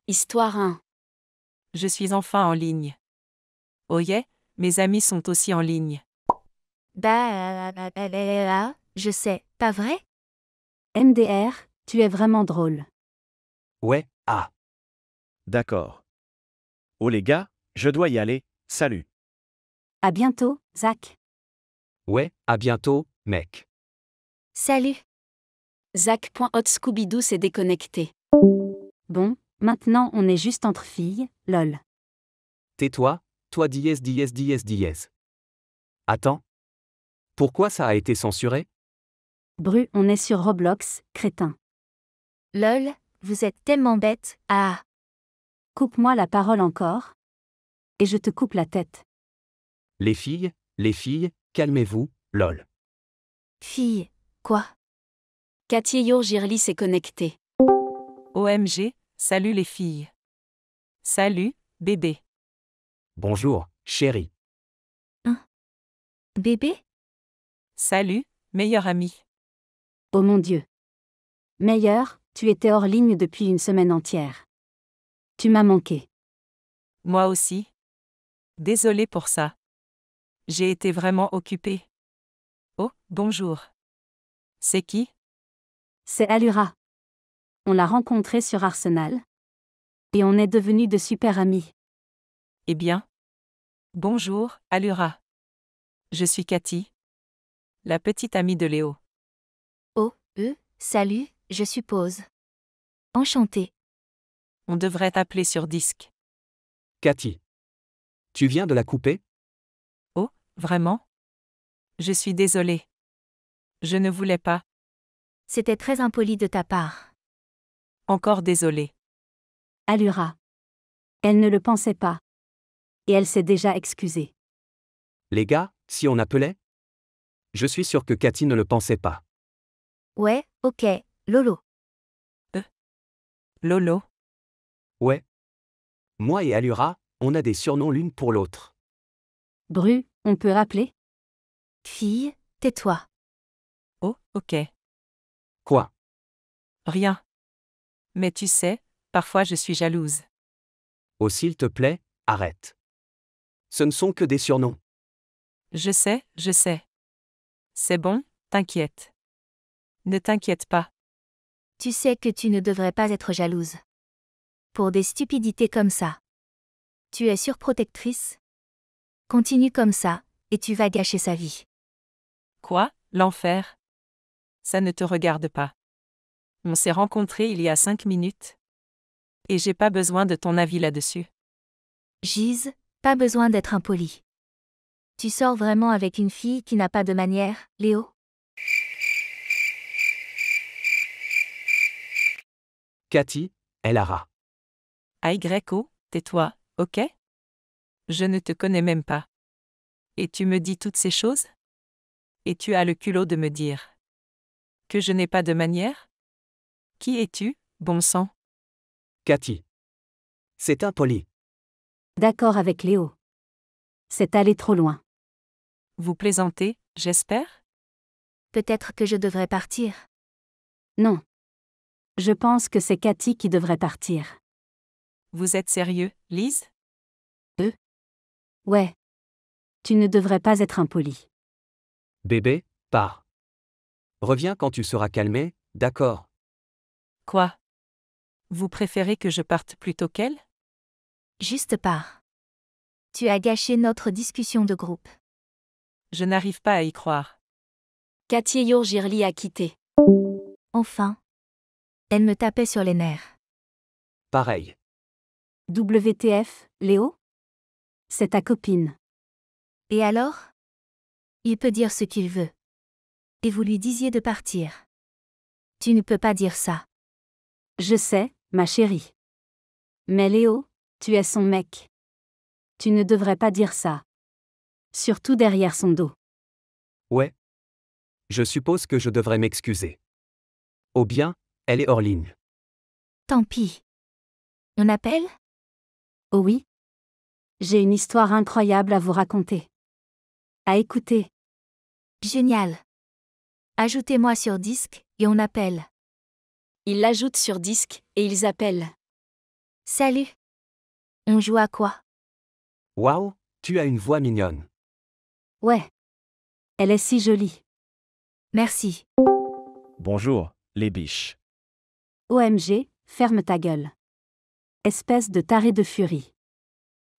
Histoire 1. Je suis enfin en ligne. Oh yeah, mes amis sont aussi en ligne. Je sais, pas vrai? MDR, tu es vraiment drôle. Ouais, ah. D'accord. Oh les gars, je dois y aller, salut. À bientôt, Zach. Ouais, à bientôt, mec. Salut. Zach.hot Scooby-Doo s'est déconnecté. Bon, maintenant on est juste entre filles, lol. Tais-toi, toi dièse. Attends. Pourquoi ça a été censuré? Bru, on est sur Roblox, crétin. Lol, vous êtes tellement bête, ah. Coupe-moi la parole encore. Et je te coupe la tête. Les filles, calmez-vous, lol. Fille, quoi? Cathy Yourgirly s'est connecté. OMG, salut les filles. Salut, bébé. Bonjour, chérie. Bébé? Salut, meilleur ami. Oh mon Dieu. Meilleur, tu étais hors ligne depuis une semaine entière. Tu m'as manqué. Moi aussi. Désolé pour ça. J'ai été vraiment occupée. Oh, bonjour. C'est qui? C'est Allura. On l'a rencontré sur Arsenal. Et on est devenus de super amis. Eh bien. Bonjour, Allura. Je suis Cathy. La petite amie de Léo. Oh, salut, je suppose. Enchantée. On devrait t'appeler sur disque. Cathy. Tu viens de la couper? Oh, vraiment? Je suis désolée. Je ne voulais pas. C'était très impoli de ta part. Encore désolée. Allura. Elle ne le pensait pas. Et elle s'est déjà excusée. Les gars, si on appelait? Je suis sûr que Cathy ne le pensait pas. Ouais, ok, Lolo. Lolo. Ouais. Moi et Allura, on a des surnoms l'une pour l'autre. Bru, on peut rappeler? Fille, tais-toi. Oh, ok. Quoi? Rien. Mais tu sais, parfois je suis jalouse. Oh s'il te plaît, arrête. Ce ne sont que des surnoms. Je sais. C'est bon, t'inquiète. Ne t'inquiète pas. Tu sais que tu ne devrais pas être jalouse. Pour des stupidités comme ça. Tu es surprotectrice? Continue comme ça, et tu vas gâcher sa vie. Quoi, l'enfer? Ça ne te regarde pas. On s'est rencontrés il y a 5 minutes. Et j'ai pas besoin de ton avis là-dessus. Gise, pas besoin d'être impoli. Tu sors vraiment avec une fille qui n'a pas de manière, Léo? Cathy, Ellara. AYO, tais-toi, ok? Je ne te connais même pas. Et tu me dis toutes ces choses? Et tu as le culot de me dire que je n'ai pas de manière? Qui es-tu, bon sang? Cathy. C'est impoli. D'accord avec Léo. C'est allé trop loin. Vous plaisantez, j'espère? Peut-être que je devrais partir. Non. Je pense que c'est Cathy qui devrait partir. Vous êtes sérieux, Lise? Ouais. Tu ne devrais pas être impoli. Bébé, pars. Reviens quand tu seras calmé, d'accord? Quoi? Vous préférez que je parte plutôt qu'elle? Juste pars. Tu as gâché notre discussion de groupe. Je n'arrive pas à y croire. Cathy Yourgirly a quitté. Enfin. Elle me tapait sur les nerfs. Pareil. WTF, Léo? C'est ta copine. Et alors? Il peut dire ce qu'il veut. Et vous lui disiez de partir. Tu ne peux pas dire ça. Je sais, ma chérie. Mais Léo, tu es son mec. Tu ne devrais pas dire ça. Surtout derrière son dos. Ouais. Je suppose que je devrais m'excuser. Oh bien, elle est hors ligne. Tant pis. On appelle? Oh oui? J'ai une histoire incroyable à vous raconter. À écouter. Génial. Ajoutez-moi sur disque, et on appelle. Ils l'ajoutent sur disque, et ils appellent. Salut. On joue à quoi? Waouh, tu as une voix mignonne. Ouais. Elle est si jolie. Merci. Bonjour, les biches. OMG, ferme ta gueule. Espèce de taré de furie.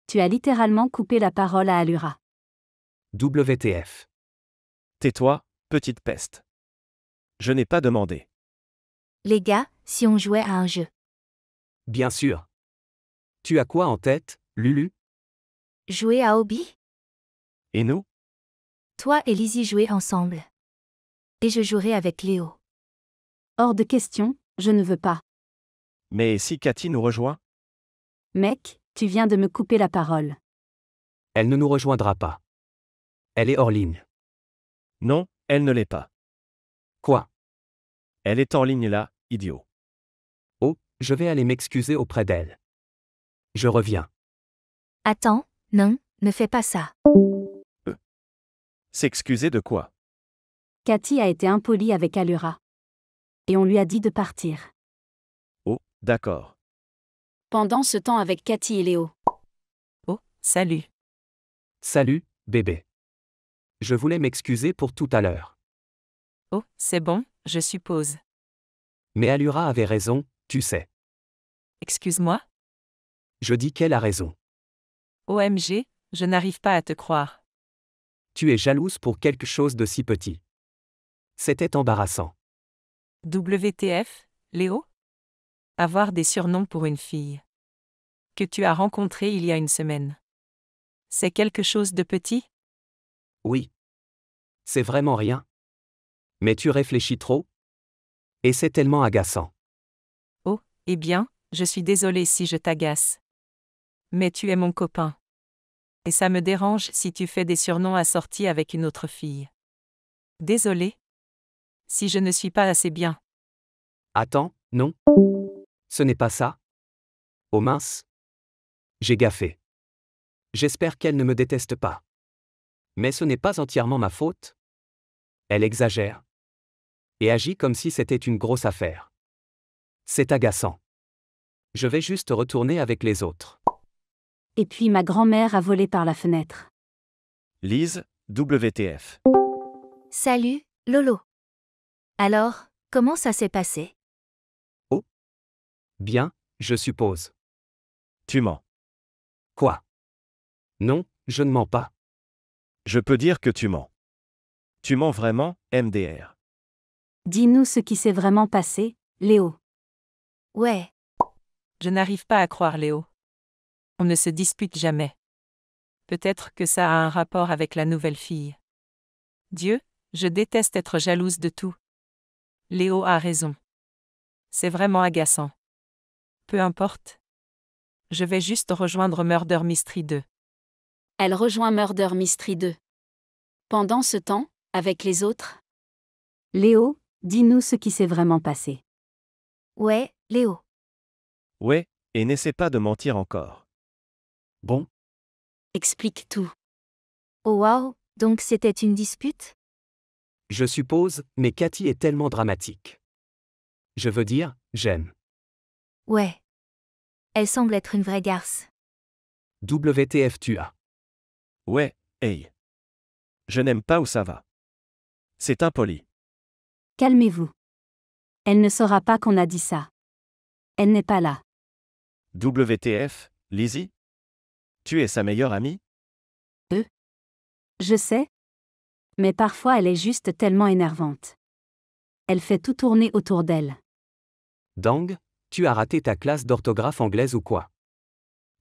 Tu as littéralement coupé la parole à Allura. WTF. Tais-toi, petite peste. Je n'ai pas demandé. Les gars, si on jouait à un jeu. Bien sûr. Tu as quoi en tête, Lulu? Jouer à Hobby? Et nous? Toi et Lizzie jouer ensemble. Et je jouerai avec Léo. Hors de question, je ne veux pas. Mais si Cathy nous rejoint? Mec, tu viens de me couper la parole. Elle ne nous rejoindra pas. Elle est hors ligne. Non, elle ne l'est pas. Quoi? Elle est en ligne là, idiot. Oh, je vais aller m'excuser auprès d'elle. Je reviens. Attends, non, ne fais pas ça. S'excuser de quoi? Cathy a été impolie avec Allura. Et on lui a dit de partir. Oh, d'accord. Pendant ce temps avec Cathy et Léo. Oh, salut. Salut, bébé. Je voulais m'excuser pour tout à l'heure. Oh, c'est bon, je suppose. Mais Allura avait raison, tu sais. Excuse-moi? Je dis qu'elle a raison. OMG, je n'arrive pas à te croire. Tu es jalouse pour quelque chose de si petit. C'était embarrassant. WTF, Léo? Avoir des surnoms pour une fille que tu as rencontrée il y a une semaine. C'est quelque chose de petit? Oui. C'est vraiment rien. Mais tu réfléchis trop? Et c'est tellement agaçant. Oh, eh bien, je suis désolée si je t'agace. Mais tu es mon copain. Et ça me dérange si tu fais des surnoms assortis avec une autre fille. Désolée. Si je ne suis pas assez bien. Attends, non? Ce n'est pas ça? Oh mince. J'ai gaffé. J'espère qu'elle ne me déteste pas. Mais ce n'est pas entièrement ma faute. Elle exagère. Et agit comme si c'était une grosse affaire. C'est agaçant. Je vais juste retourner avec les autres. Et puis ma grand-mère a volé par la fenêtre. Lise, WTF. Salut, Lolo. Alors, comment ça s'est passé? Bien, je suppose. Tu mens. Quoi? Non, je ne mens pas. Je peux dire que tu mens. Tu mens vraiment, MDR. Dis-nous ce qui s'est vraiment passé, Léo. Ouais, Je n'arrive pas à croire Léo. On ne se dispute jamais. Peut-être que ça a un rapport avec la nouvelle fille. Dieu, je déteste être jalouse de tout. Léo a raison. C'est vraiment agaçant. Peu importe. Je vais juste rejoindre Murder Mystery 2. Elle rejoint Murder Mystery 2. Pendant ce temps, avec les autres. Léo, dis-nous ce qui s'est vraiment passé. ouais, Léo. Ouais, et n'essaie pas de mentir encore. Bon, Explique tout. Oh waouh, donc c'était une dispute? je suppose, mais Cathy est tellement dramatique. Je veux dire, j'aime. Ouais. Elle semble être une vraie garce. WTF tu as. Ouais, hey. Je n'aime pas où ça va. C'est impoli. Calmez-vous. Elle ne saura pas qu'on a dit ça. Elle n'est pas là. WTF, Lizzie? Tu es sa meilleure amie? Je sais. Mais parfois elle est juste tellement énervante. Elle fait tout tourner autour d'elle. Dang, tu as raté ta classe d'orthographe anglaise ou quoi?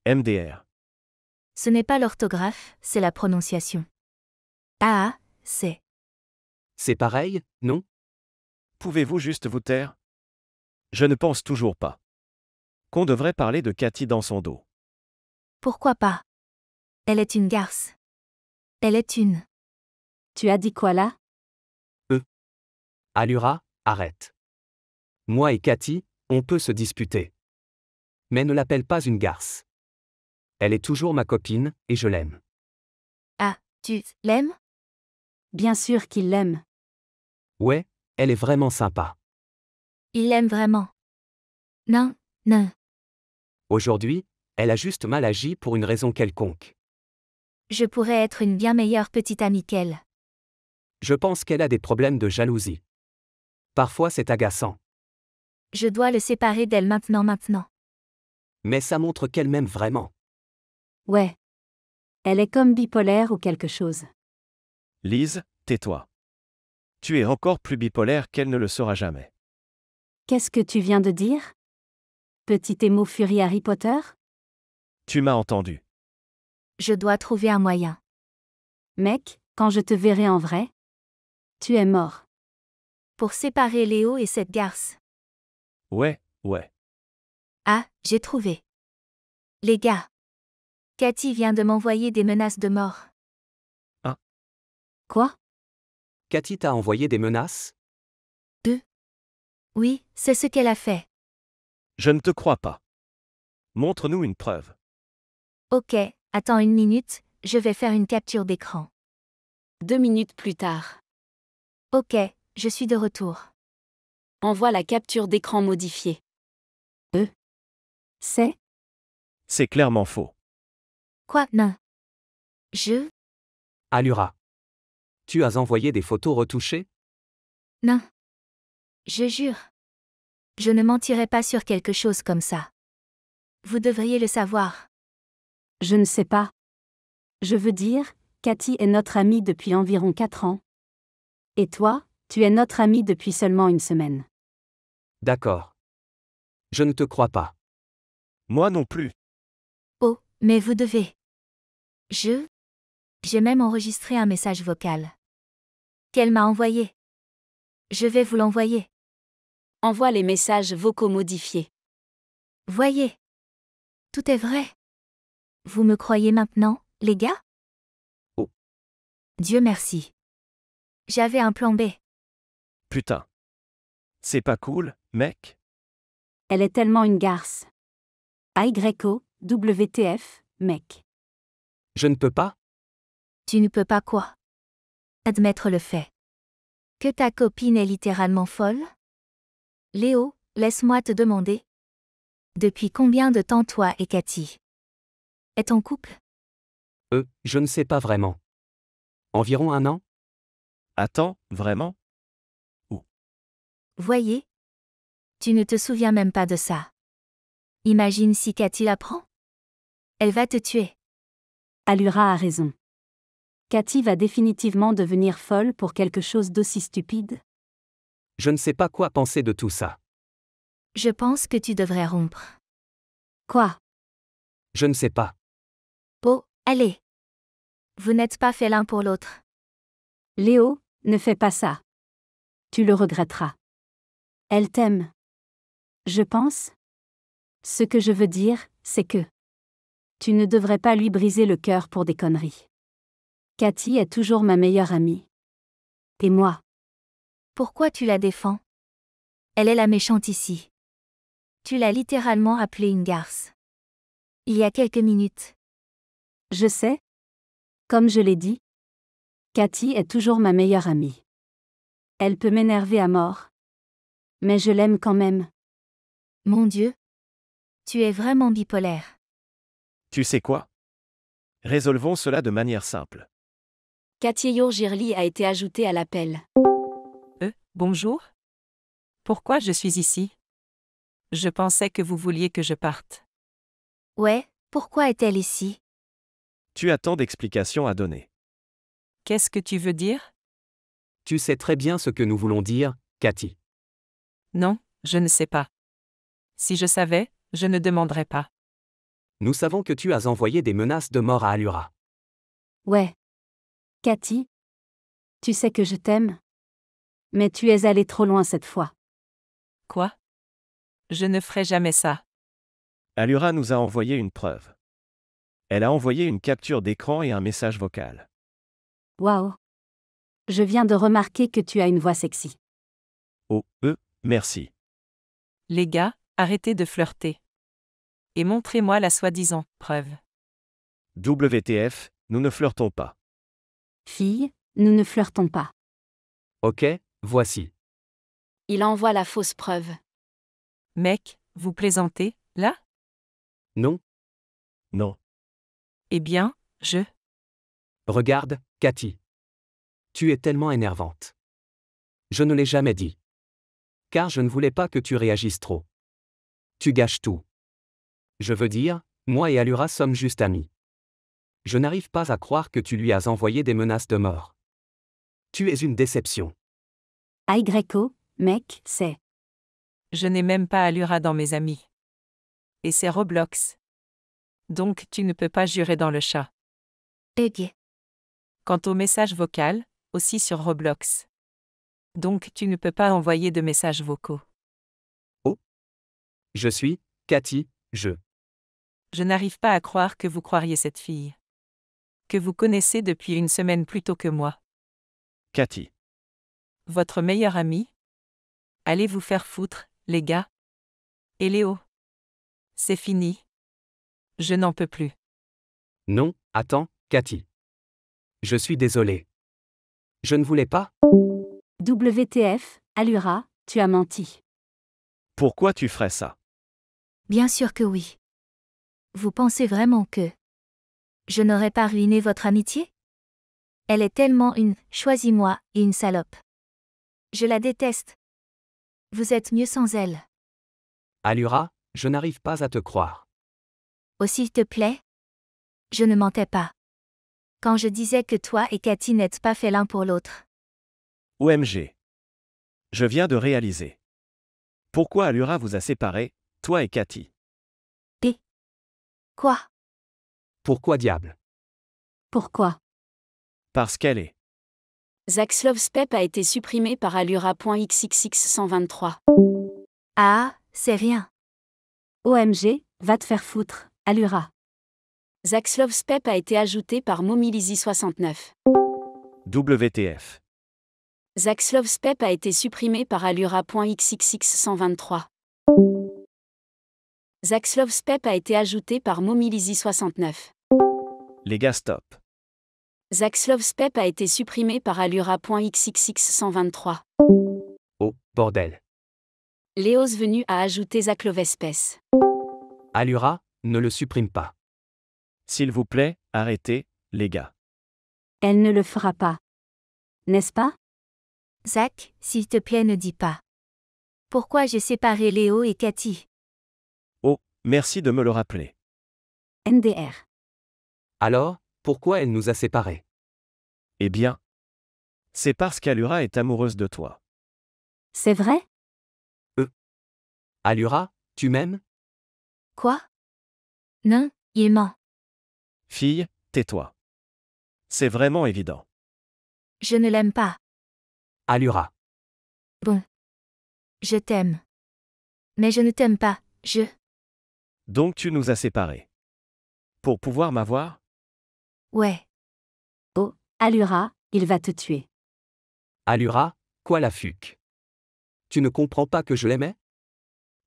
MDR. Ce n'est pas l'orthographe, c'est la prononciation. Ah, c'est. C'est pareil, non? Pouvez-vous juste vous taire? Je ne pense toujours pas qu'on devrait parler de Cathy dans son dos. Pourquoi pas? Elle est une garce. Elle est une. Tu as dit quoi là? Allura, arrête. Moi et Cathy, on peut se disputer. Mais ne l'appelle pas une garce. Elle est toujours ma copine, et je l'aime. Ah, tu l'aimes? Bien sûr qu'il l'aime. Ouais, elle est vraiment sympa. Il l'aime vraiment. Non, non. Aujourd'hui, elle a juste mal agi pour une raison quelconque. Je pourrais être une bien meilleure petite amie qu'elle. Je pense qu'elle a des problèmes de jalousie. Parfois c'est agaçant, Je dois le séparer d'elle maintenant. mais ça montre qu'elle m'aime vraiment. Ouais. Elle est comme bipolaire ou quelque chose. Lise, tais-toi. Tu es encore plus bipolaire qu'elle ne le sera jamais. Qu'est-ce que tu viens de dire? Petit émo furie Harry Potter? Tu m'as entendu. Je dois trouver un moyen. Mec, quand je te verrai en vrai, tu es mort. Pour séparer Léo et cette garce. Ouais. Ah, j'ai trouvé. Les gars. Cathy vient de m'envoyer des menaces de mort. Quoi? Cathy t'a envoyé des menaces? Oui, c'est ce qu'elle a fait. Je ne te crois pas. Montre-nous une preuve. Ok, attends une minute, je vais faire une capture d'écran. 2 minutes plus tard. Ok, je suis de retour. Envoie la capture d'écran modifiée. C'est clairement faux. Quoi? Non. Allura. Tu as envoyé des photos retouchées? Non. Je jure. Je ne mentirai pas sur quelque chose comme ça. Vous devriez le savoir. Je ne sais pas. Je veux dire, Cathy est notre amie depuis environ 4 ans. Et toi, tu es notre amie depuis seulement une semaine. D'accord. Je ne te crois pas. Moi non plus. Oh, mais vous devez. J'ai même enregistré un message vocal. Qu'elle m'a envoyé. Je vais vous l'envoyer. Envoie les messages vocaux modifiés. Voyez. Tout est vrai. Vous me croyez maintenant, les gars? Oh. Dieu merci. J'avais un plan B. Putain. C'est pas cool, mec? Elle est tellement une garce. AYO, WTF, mec. Je ne peux pas? Tu ne peux pas quoi? Admettre le fait. Que ta copine est littéralement folle? Léo, laisse-moi te demander. Depuis combien de temps toi et Cathy est en couple? Je ne sais pas vraiment. Environ 1 an? Attends, vraiment? Voyez? Tu ne te souviens même pas de ça. Imagine si Cathy l'apprend. Elle va te tuer. Allura a raison. Cathy va définitivement devenir folle pour quelque chose d'aussi stupide. Je ne sais pas quoi penser de tout ça. Je pense que tu devrais rompre. Quoi? Je ne sais pas. Oh, allez. Vous n'êtes pas fait l'un pour l'autre. Léo, ne fais pas ça. Tu le regretteras. Elle t'aime. Je pense. Ce que je veux dire, c'est que tu ne devrais pas lui briser le cœur pour des conneries. Cathy est toujours ma meilleure amie. Et moi? Pourquoi tu la défends? Elle est la méchante ici. Tu l'as littéralement appelée une garce. Il y a quelques minutes. Je sais. Comme je l'ai dit, Cathy est toujours ma meilleure amie. Elle peut m'énerver à mort. Mais je l'aime quand même. Mon Dieu. Tu es vraiment bipolaire. Tu sais quoi? Résolvons cela de manière simple. Cathy Girly a été ajoutée à l'appel. Bonjour? Pourquoi je suis ici? Je pensais que vous vouliez que je parte. Ouais, pourquoi est-elle ici? Tu as tant d'explications à donner. Qu'est-ce que tu veux dire? Tu sais très bien ce que nous voulons dire, Cathy. Non, je ne sais pas. Si je savais, je ne demanderais pas. Nous savons que tu as envoyé des menaces de mort à Allura. Ouais. Cathy? Tu sais que je t'aime? Mais tu es allée trop loin cette fois. Quoi? Je ne ferai jamais ça. Allura nous a envoyé une preuve. Elle a envoyé une capture d'écran et un message vocal. Waouh. Je viens de remarquer que tu as une voix sexy. Oh, merci. Les gars, arrêtez de flirter. Et montrez-moi la soi-disant preuve. WTF, nous ne flirtons pas. Fille, nous ne flirtons pas. Ok, voici. Il envoie la fausse preuve. Mec, vous plaisantez, là? Non. Non. Eh bien, Regarde, Cathy. Tu es tellement énervante. Je ne l'ai jamais dit. Car je ne voulais pas que tu réagisses trop. Tu gâches tout. Je veux dire, moi et Allura sommes juste amis. Je n'arrive pas à croire que tu lui as envoyé des menaces de mort. Tu es une déception. Y, mec, c'est. je n'ai même pas Allura dans mes amis. Et c'est Roblox. Donc tu ne peux pas jurer dans le chat. Ugh. Quant au message vocal, aussi sur Roblox. Donc tu ne peux pas envoyer de messages vocaux. Je suis, Cathy, Je n'arrive pas à croire que vous croiriez cette fille. Que vous connaissez depuis une semaine plus tôt que moi. Cathy. Votre meilleure amie? Allez vous faire foutre, les gars. Et Léo? C'est fini. Je n'en peux plus. Non, attends, Cathy. Je suis désolé. Je ne voulais pas. WTF, Allura, tu as menti. Pourquoi tu ferais ça? Bien sûr que oui. Vous pensez vraiment que je n'aurais pas ruiné votre amitié? Elle est tellement une choisis-moi et une salope. Je la déteste. Vous êtes mieux sans elle. Allura, je n'arrive pas à te croire. Oh s'il te plaît? Je ne mentais pas. Quand je disais que toi et Cathy n'êtes pas faits l'un pour l'autre. OMG. Je viens de réaliser. Pourquoi Allura vous a séparés, toi et Cathy? Quoi? Pourquoi diable? Pourquoi? Parce qu'elle est. Zaxlovspep a été supprimé par Allura.xxx123. Ah, c'est rien. OMG, va te faire foutre, Allura. Zaxlovspep a été ajouté par Momilizy69. WTF. Zaxlovspep a été supprimé par Allura.xxx123. Zaxlovspep a été ajouté par Momilizy69. Les gars, stop. Zaxlovspep a été supprimé par Allura.xxx123. Oh, bordel. Léos venu a ajouté Zaklovespes. Allura, ne le supprime pas. S'il vous plaît, arrêtez, les gars. Elle ne le fera pas. N'est-ce pas? Zach, s'il te plaît ne dis pas. Pourquoi j'ai séparé Léo et Cathy? Oh, merci de me le rappeler. NDR. Alors, pourquoi elle nous a séparés? Eh bien, c'est parce qu'Allura est amoureuse de toi. C'est vrai? Allura, tu m'aimes? Quoi? Non, il ment. Fille, tais-toi. C'est vraiment évident. Je ne l'aime pas. Allura. Bon. Je t'aime. Mais je ne t'aime pas, Donc tu nous as séparés. Pour pouvoir m'avoir? Ouais. Oh, Allura, il va te tuer. Allura, quoi la fuck? Tu ne comprends pas que je l'aimais?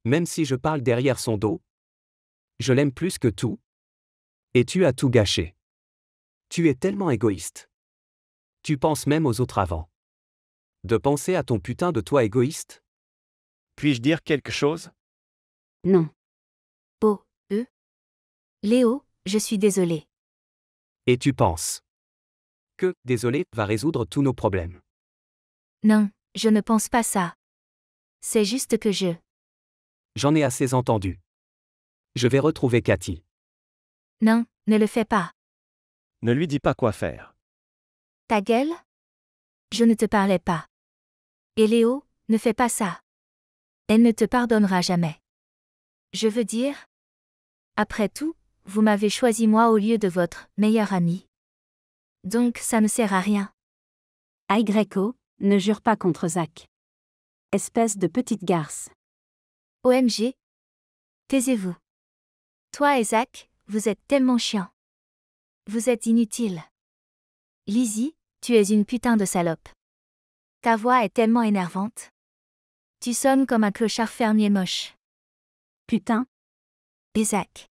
Même si je parle derrière son dos? Je l'aime plus que tout. Et tu as tout gâché. Tu es tellement égoïste. Tu penses même aux autres avant. De penser à ton putain de toi égoïste? Puis-je dire quelque chose? Non. Oh, Léo, je suis désolée. Et tu penses que, désolé, va résoudre tous nos problèmes. Non, je ne pense pas ça. C'est juste que J'en ai assez entendu. Je vais retrouver Cathy. Non, ne le fais pas. Ne lui dis pas quoi faire. Ta gueule? Je ne te parlais pas. Et Léo, ne fais pas ça. Elle ne te pardonnera jamais. Je veux dire? Après tout, vous m'avez choisi moi au lieu de votre meilleur ami. Donc ça ne sert à rien. Y, ne jure pas contre Zach. Espèce de petite garce. OMG. Taisez-vous. Toi et Zach, vous êtes tellement chiants. Vous êtes inutiles. Lizzie, tu es une putain de salope. Ta voix est tellement énervante. Tu sonnes comme un clochard fermier moche. Putain, Et Zach.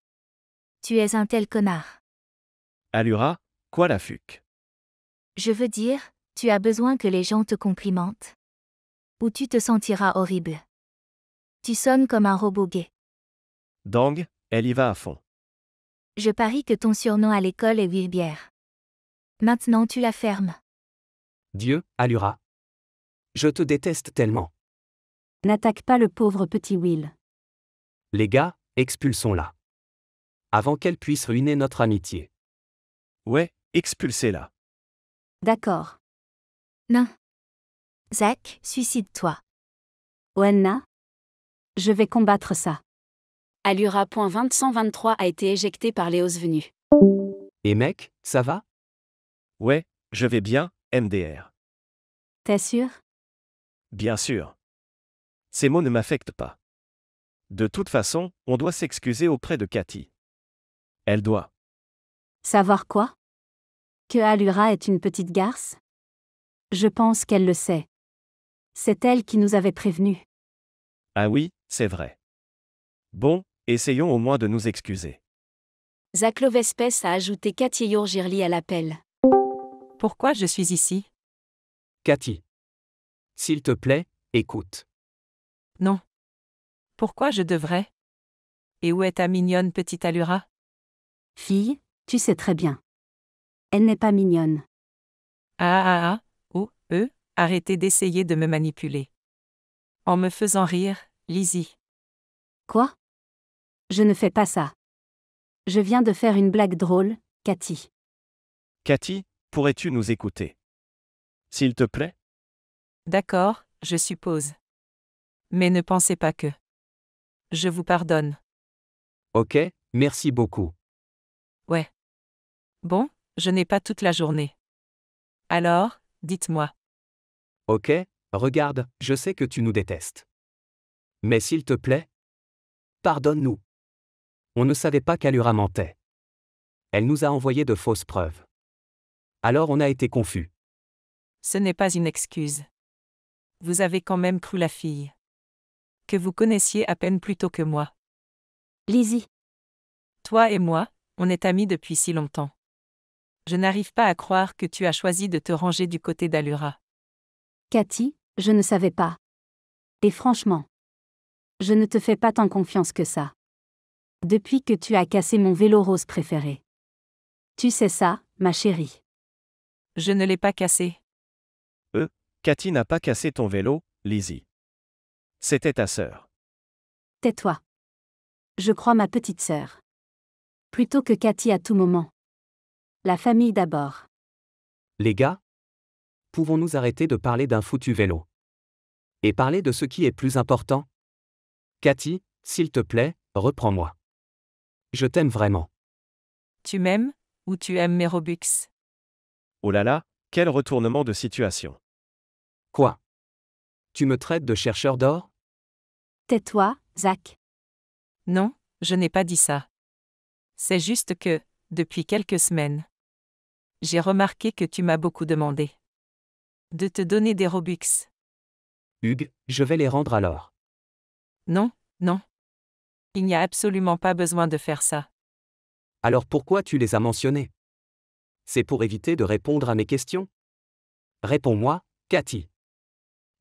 Tu es un tel connard. Allura, quoi la fuck? Je veux dire, tu as besoin que les gens te complimentent. Ou tu te sentiras horrible. Tu sonnes comme un robot gay. Dang, elle y va à fond. Je parie que ton surnom à l'école est Wilbière. Maintenant tu la fermes. Dieu, Allura. Je te déteste tellement. N'attaque pas le pauvre petit Will. Les gars, expulsons-la. Avant qu'elle puisse ruiner notre amitié. Ouais, expulsez-la. D'accord. Non. Zach, suicide-toi. Oenna? Je vais combattre ça. Allura.2023 a été éjecté par Léos venu. Et mec, ça va? Ouais, je vais bien, MDR. T'es sûr? Bien sûr. Ces mots ne m'affectent pas. De toute façon, on doit s'excuser auprès de Cathy. Elle doit. Savoir quoi? Que Allura est une petite garce? Je pense qu'elle le sait. C'est elle qui nous avait prévenus. Ah oui, c'est vrai. Bon, essayons au moins de nous excuser. Zach Lovespes a ajouté Cathy Yourgirli à l'appel. Pourquoi je suis ici? Cathy. S'il te plaît, écoute. Non. Pourquoi je devrais? Et où est ta mignonne petite Allura? Fille, tu sais très bien. Elle n'est pas mignonne. Arrêtez d'essayer de me manipuler. En me faisant rire, Lizzie. Quoi? Je ne fais pas ça. Je viens de faire une blague drôle, Cathy. Cathy, pourrais-tu nous écouter? S'il te plaît? D'accord, je suppose. Mais ne pensez pas que. Je vous pardonne. Ok, merci beaucoup. Ouais. Bon, je n'ai pas toute la journée. Alors, dites-moi. Ok, regarde, je sais que tu nous détestes. Mais s'il te plaît, pardonne-nous. On ne savait pas qu'Allura mentait. Elle nous a envoyé de fausses preuves. Alors on a été confus. Ce n'est pas une excuse. Vous avez quand même cru la fille. Que vous connaissiez à peine plus tôt que moi. Lizzie. Toi et moi, on est amis depuis si longtemps. Je n'arrive pas à croire que tu as choisi de te ranger du côté d'Allura. Cathy, je ne savais pas. Et franchement, je ne te fais pas tant confiance que ça. Depuis que tu as cassé mon vélo rose préféré. Tu sais ça, ma chérie. Je ne l'ai pas cassé. Cathy n'a pas cassé ton vélo, Lizzie. C'était ta sœur. Tais-toi. Je crois ma petite sœur. Plutôt que Cathy à tout moment. La famille d'abord. Les gars, pouvons-nous arrêter de parler d'un foutu vélo? Et parler de ce qui est plus important? Cathy, s'il te plaît, reprends-moi. Je t'aime vraiment. Tu m'aimes, ou tu aimes mes Robux? Oh là là, quel retournement de situation. Quoi? Tu me traites de chercheur d'or? Tais-toi, Zach. Non, je n'ai pas dit ça. C'est juste que, depuis quelques semaines, j'ai remarqué que tu m'as beaucoup demandé de te donner des Robux. Hugues, je vais les rendre alors. Non, non. Il n'y a absolument pas besoin de faire ça. Alors pourquoi tu les as mentionnés? C'est pour éviter de répondre à mes questions? Réponds-moi, Cathy.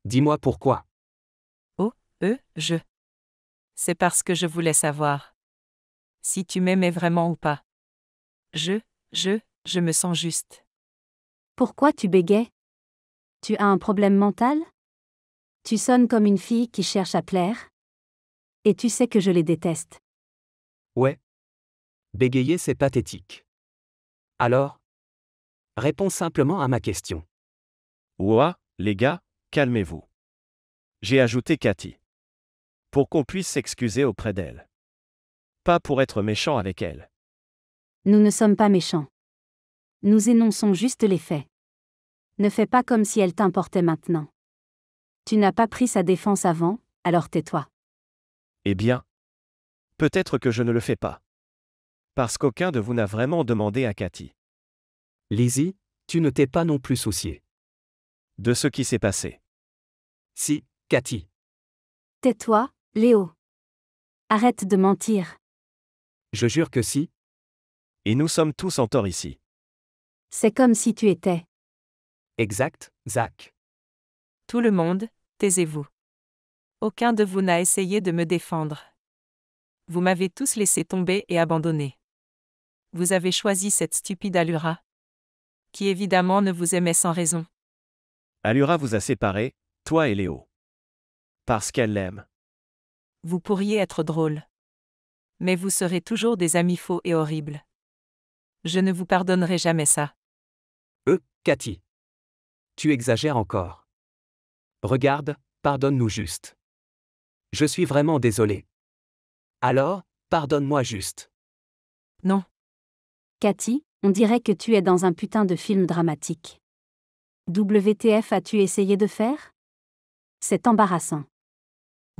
Dis-moi pourquoi. Je. C'est parce que je voulais savoir si tu m'aimais vraiment ou pas. Je me sens juste. Pourquoi tu bégais? Tu as un problème mental? Tu sonnes comme une fille qui cherche à plaire? Et tu sais que je les déteste. Ouais. Bégayer, c'est pathétique. Alors? Réponds simplement à ma question. Ouah, les gars, calmez-vous. J'ai ajouté Cathy. Pour qu'on puisse s'excuser auprès d'elle. Pas pour être méchant avec elle. Nous ne sommes pas méchants. Nous énonçons juste les faits. Ne fais pas comme si elle t'importait maintenant. Tu n'as pas pris sa défense avant, alors tais-toi. Eh bien, peut-être que je ne le fais pas. Parce qu'aucun de vous n'a vraiment demandé à Cathy. Lizzie, tu ne t'es pas non plus soucié. De ce qui s'est passé. Si, Cathy. Tais-toi, Léo. Arrête de mentir. Je jure que si. Et nous sommes tous en tort ici. C'est comme si tu étais. Exact, Zach. Tout le monde, taisez-vous. Aucun de vous n'a essayé de me défendre. Vous m'avez tous laissé tomber et abandonné. Vous avez choisi cette stupide Allura. Qui évidemment ne vous aimait sans raison. Allura vous a séparés, toi et Léo. Parce qu'elle l'aime. Vous pourriez être drôle. Mais vous serez toujours des amis faux et horribles. Je ne vous pardonnerai jamais ça. Cathy. Tu exagères encore. Regarde, pardonne-nous juste. Je suis vraiment désolé. Alors, pardonne-moi juste. Non. Cathy, on dirait que tu es dans un putain de film dramatique. WTF as-tu essayé de faire? C'est embarrassant.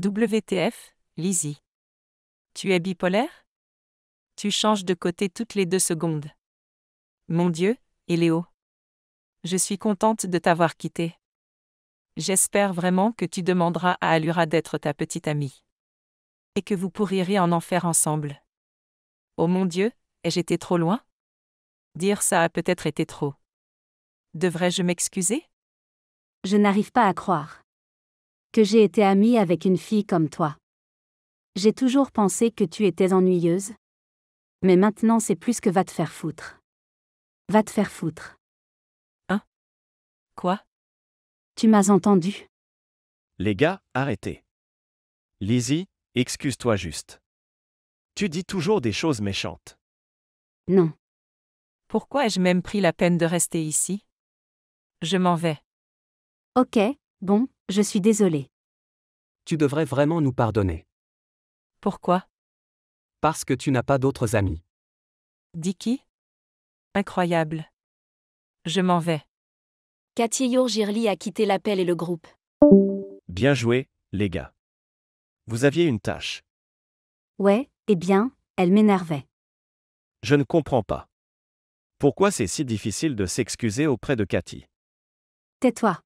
WTF, Lizzie. Tu es bipolaire? Tu changes de côté toutes les 2 secondes. Mon Dieu, et Léo. Je suis contente de t'avoir quitté. J'espère vraiment que tu demanderas à Allura d'être ta petite amie. Et que vous pourriez en enfer ensemble. Oh mon Dieu, ai-je été trop loin? Dire ça a peut-être été trop. Devrais-je m'excuser? Je n'arrive pas à croire que j'ai été amie avec une fille comme toi. J'ai toujours pensé que tu étais ennuyeuse. Mais maintenant c'est plus que va te faire foutre. Va te faire foutre. Quoi? Tu m'as entendu? Les gars, arrêtez. Lizzie, excuse-toi juste. Tu dis toujours des choses méchantes. Non. Pourquoi ai-je même pris la peine de rester ici? Je m'en vais. Ok, bon, je suis désolée. Tu devrais vraiment nous pardonner. Pourquoi? Parce que tu n'as pas d'autres amis. Dis qui? Incroyable. Je m'en vais. Cathy Yourgirli a quitté l'appel et le groupe. Bien joué, les gars. Vous aviez une tâche. Ouais, eh bien, elle m'énervait. Je ne comprends pas. Pourquoi c'est si difficile de s'excuser auprès de Cathy? Tais-toi.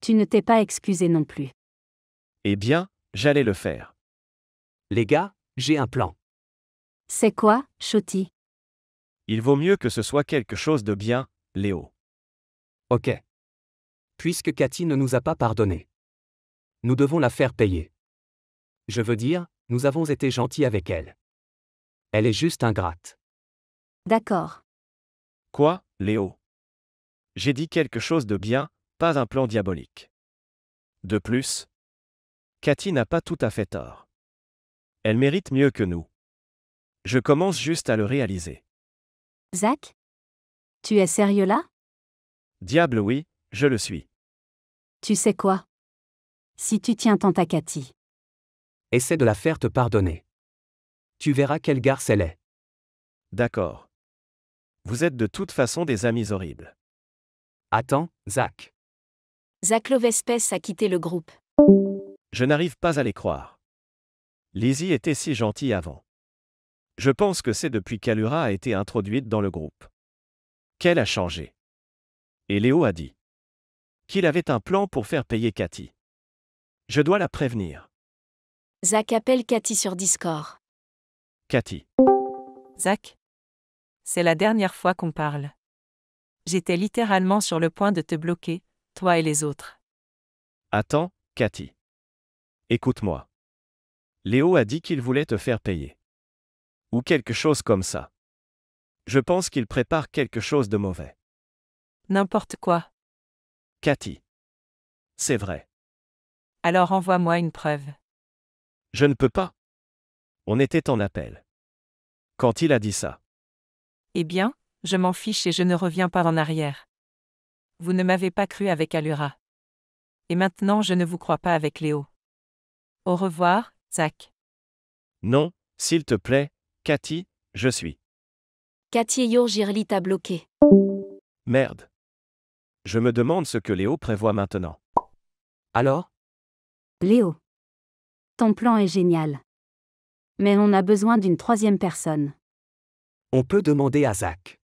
Tu ne t'es pas excusé non plus. Eh bien, j'allais le faire. Les gars, j'ai un plan. C'est quoi, Shoti? Il vaut mieux que ce soit quelque chose de bien, Léo. Ok. Puisque Cathy ne nous a pas pardonné. Nous devons la faire payer. Je veux dire, nous avons été gentils avec elle. Elle est juste ingrate. D'accord. Quoi, Léo? J'ai dit quelque chose de bien, pas un plan diabolique. De plus, Cathy n'a pas tout à fait tort. Elle mérite mieux que nous. Je commence juste à le réaliser. Zach? Tu es sérieux là? Diable oui, je le suis. Tu sais quoi? Si tu tiens tant à Cathy. Essaie de la faire te pardonner. Tu verras quelle garce elle est. D'accord. Vous êtes de toute façon des amis horribles. Attends, Zach. Zach Lovespes a quitté le groupe. Je n'arrive pas à les croire. Lizzie était si gentille avant. Je pense que c'est depuis qu'Allura a été introduite dans le groupe qu'elle a changé. Et Léo a dit qu'il avait un plan pour faire payer Cathy. Je dois la prévenir. Zach appelle Cathy sur Discord. Cathy. Zach? C'est la dernière fois qu'on parle. J'étais littéralement sur le point de te bloquer, toi et les autres. Attends, Cathy. Écoute-moi. Léo a dit qu'il voulait te faire payer. Ou quelque chose comme ça. Je pense qu'il prépare quelque chose de mauvais. N'importe quoi. Cathy. C'est vrai. Alors envoie-moi une preuve. Je ne peux pas. On était en appel. Quand il a dit ça. Eh bien, je m'en fiche et je ne reviens pas en arrière. Vous ne m'avez pas cru avec Allura. Et maintenant je ne vous crois pas avec Léo. Au revoir, Zach. Non, s'il te plaît, Cathy, je suis. Cathy Yourgirli t'a bloqué. Merde. Je me demande ce que Léo prévoit maintenant. Alors? Léo. Ton plan est génial. Mais on a besoin d'une 3e personne. On peut demander à Zach.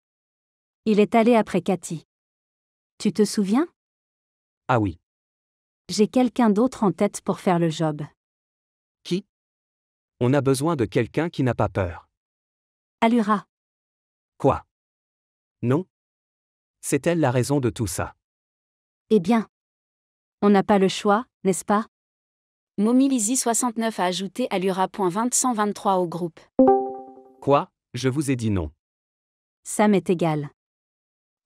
Il est allé après Cathy. Tu te souviens? Ah oui. J'ai quelqu'un d'autre en tête pour faire le job. Qui? On a besoin de quelqu'un qui n'a pas peur. Allura. Quoi? Non? C'est elle la raison de tout ça. Eh bien. On n'a pas le choix, n'est-ce pas? Momilizy69 a ajouté Allura.2023 au groupe. Quoi? Je vous ai dit non. Ça m'est égal.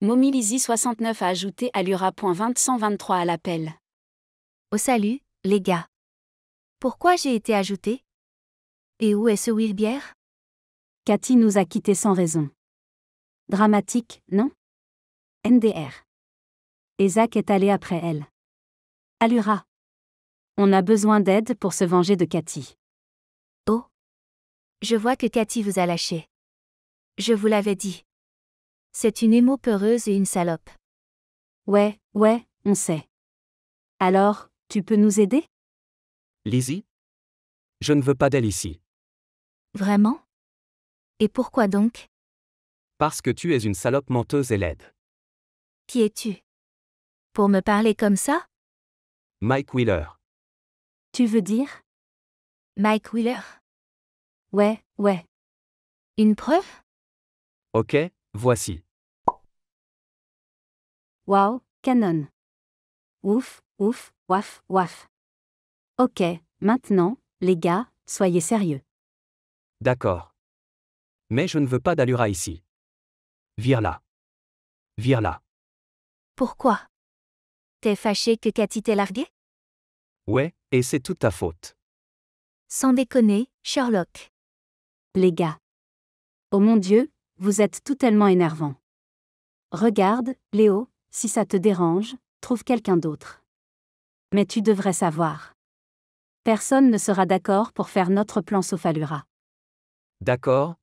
Momilizy69 a ajouté Allura.2023 à l'appel. Au salut, les gars. Pourquoi j'ai été ajouté? Et où est ce Wilbière? Cathy nous a quittés sans raison. Dramatique, non? NDR. Isaac est allé après elle. Allura. On a besoin d'aide pour se venger de Cathy. Oh. Je vois que Cathy vous a lâché. Je vous l'avais dit. C'est une émo peureuse et une salope. Ouais, on sait. Alors, tu peux nous aider? Lizzie? Je ne veux pas d'elle ici. Vraiment? Et pourquoi donc? Parce que tu es une salope menteuse et laide. Qui es-tu? Pour me parler comme ça? Mike Wheeler. Tu veux dire? Mike Wheeler? Ouais. Une preuve? Ok, voici. Wow, canon. Ouf, waf. Ok, maintenant, les gars, soyez sérieux. D'accord. Mais je ne veux pas d'Allura ici. Vire-la. Vire-la. Pourquoi? T'es fâché que Cathy t'ait largué? Ouais, et c'est toute ta faute. Sans déconner, Sherlock. Les gars. Oh mon Dieu, vous êtes tout tellement énervants. Regarde, Léo, si ça te dérange, trouve quelqu'un d'autre. Mais tu devrais savoir. Personne ne sera d'accord pour faire notre plan sauf Allura. D'accord.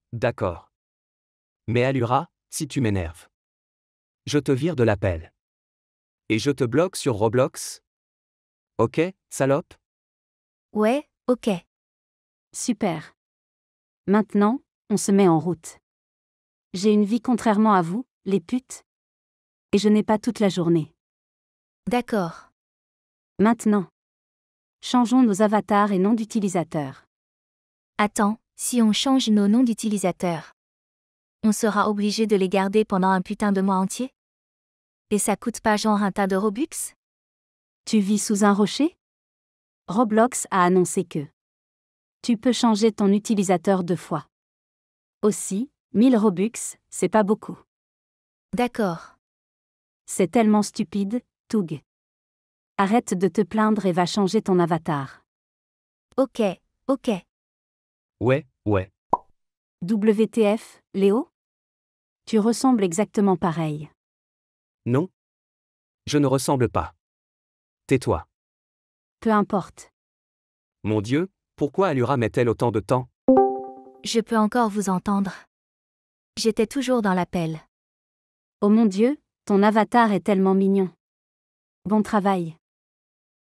Mais Allura, si tu m'énerves. Je te vire de l'appel. Et je te bloque sur Roblox? Ok, salope? Ouais, ok. Super. Maintenant, on se met en route. J'ai une vie contrairement à vous, les putes. Et je n'ai pas toute la journée. D'accord. Maintenant. Changeons nos avatars et noms d'utilisateurs. Attends, si on change nos noms d'utilisateurs, on sera obligé de les garder pendant un putain de mois entier? Et ça coûte pas genre un tas de Robux? Tu vis sous un rocher? Roblox a annoncé que tu peux changer ton utilisateur 2 fois. Aussi, 1000 Robux, c'est pas beaucoup. D'accord. C'est tellement stupide, Toug. Arrête de te plaindre et va changer ton avatar. Ok. Ouais. WTF, Léo? Tu ressembles exactement pareil. Non? Je ne ressemble pas. Tais-toi. Peu importe. Mon Dieu, pourquoi Allura met-elle autant de temps? Je peux encore vous entendre. J'étais toujours dans l'appel. Oh mon Dieu, ton avatar est tellement mignon. Bon travail.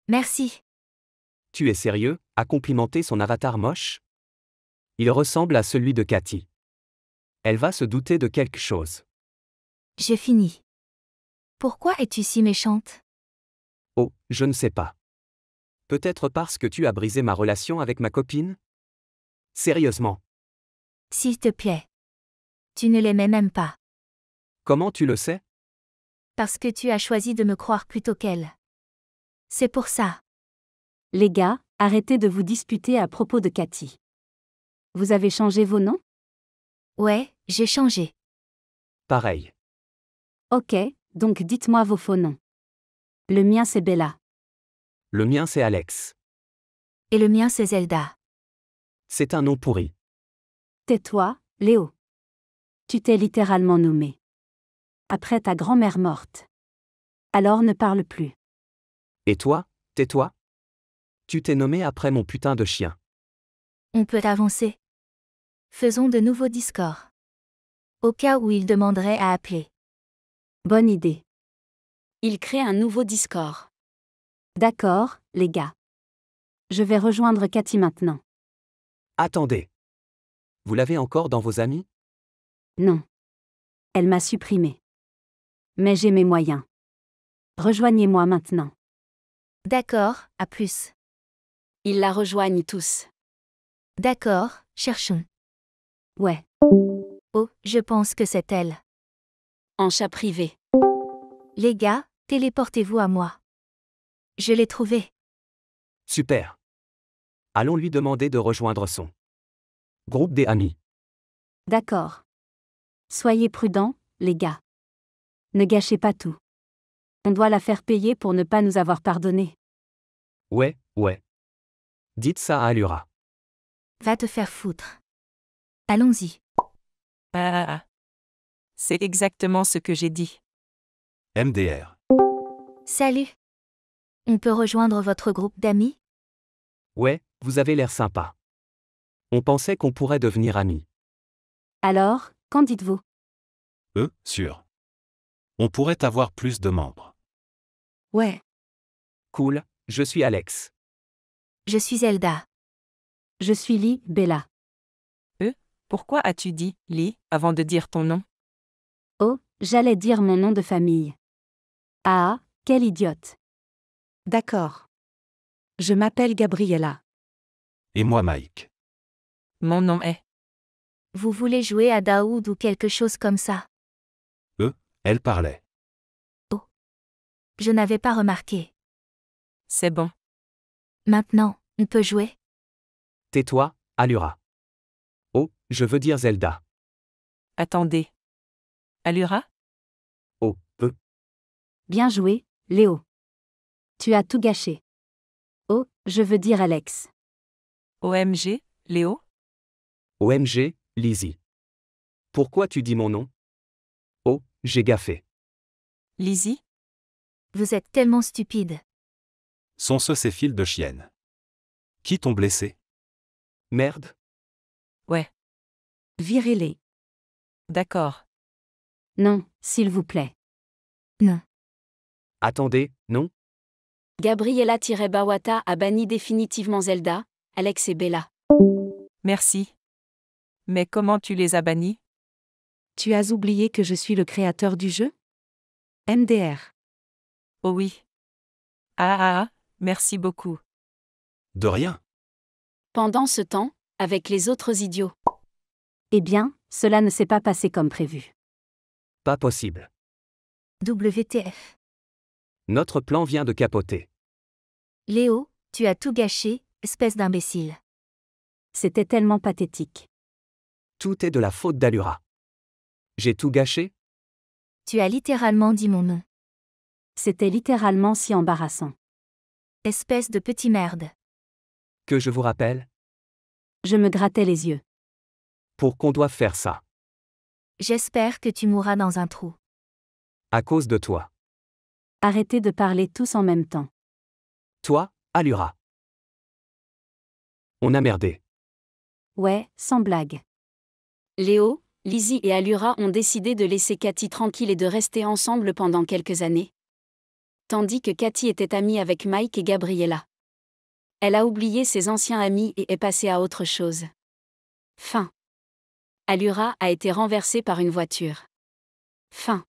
Merci. Tu es sérieux, à complimenter son avatar moche? Il ressemble à celui de Cathy. Elle va se douter de quelque chose. J'ai fini. Pourquoi es-tu si méchante? Oh, je ne sais pas. Peut-être parce que tu as brisé ma relation avec ma copine? Sérieusement. S'il te plaît. Tu ne l'aimais même pas. Comment tu le sais? Parce que tu as choisi de me croire plutôt qu'elle. C'est pour ça. Les gars, arrêtez de vous disputer à propos de Cathy. Vous avez changé vos noms? Ouais, j'ai changé. Pareil. Ok, donc dites-moi vos faux noms. Le mien c'est Bella. Le mien c'est Alex. Et le mien c'est Zelda. C'est un nom pourri. Tais-toi, Léo. Tu t'es littéralement nommé. Après ta grand-mère morte. Alors ne parle plus. Et toi, tais-toi? Tu t'es nommé après mon putain de chien. On peut avancer. Faisons de nouveaux Discord. Au cas où il demanderait à appeler. Bonne idée. Il crée un nouveau Discord. D'accord, les gars. Je vais rejoindre Cathy maintenant. Attendez. Vous l'avez encore dans vos amis? Non. Elle m'a supprimé. Mais j'ai mes moyens. Rejoignez-moi maintenant. D'accord, à plus. Ils la rejoignent tous. D'accord, cherchons. Ouais. Oh, je pense que c'est elle. En chat privé. Les gars, téléportez-vous à moi. Je l'ai trouvée. Super. Allons lui demander de rejoindre son groupe des amis. D'accord. Soyez prudents, les gars. Ne gâchez pas tout. On doit la faire payer pour ne pas nous avoir pardonné. Ouais. Dites ça à Allura. Va te faire foutre. Allons-y. Ah. C'est exactement ce que j'ai dit. MDR. Salut. On peut rejoindre votre groupe d'amis? Ouais, vous avez l'air sympa. On pensait qu'on pourrait devenir amis. Alors, qu'en dites-vous? Sûr. On pourrait avoir plus de membres. Ouais. Cool, je suis Alex. Je suis Zelda. Je suis Lee, Bella. Pourquoi as-tu dit « Lee » avant de dire ton nom? Oh, j'allais dire mon nom de famille. Ah, quelle idiote. D'accord. Je m'appelle Gabriella. Et moi Mike. Mon nom est... Vous voulez jouer à Daoud ou quelque chose comme ça? Elle parlait. Je n'avais pas remarqué. C'est bon. Maintenant, on peut jouer? Tais-toi, Allura. Oh, je veux dire Zelda. Attendez. Allura? Oh, Bien joué, Léo. Tu as tout gâché. Oh, je veux dire Alex. OMG, Léo? OMG, Lizzie. Pourquoi tu dis mon nom? Oh, j'ai gaffé. Lizzie? Vous êtes tellement stupide. Sont-ce ces fils de chienne? Qui t'ont blessé? Merde. Ouais. Virez-les. D'accord. Non, s'il vous plaît. Non. Attendez, non? Gabriella-Bawata a banni définitivement Zelda, Alex et Bella. Merci. Mais comment tu les as bannis? Tu as oublié que je suis le créateur du jeu? MDR. Oh oui. Merci beaucoup. De rien. Pendant ce temps, avec les autres idiots. Eh bien, cela ne s'est pas passé comme prévu. Pas possible. WTF. Notre plan vient de capoter. Léo, tu as tout gâché, espèce d'imbécile. C'était tellement pathétique. Tout est de la faute d'Allura. J'ai tout gâché? Tu as littéralement dit mon nom. C'était littéralement si embarrassant. Espèce de petit merde. Que je vous rappelle? Je me grattais les yeux. Pour qu'on doive faire ça. J'espère que tu mourras dans un trou. À cause de toi. Arrêtez de parler tous en même temps. Toi, Allura. On a merdé. Ouais, sans blague. Léo, Lizzie et Allura ont décidé de laisser Cathy tranquille et de rester ensemble pendant quelques années. Tandis que Cathy était amie avec Mike et Gabriella. Elle a oublié ses anciens amis et est passée à autre chose. Fin. Allura a été renversée par une voiture. Fin.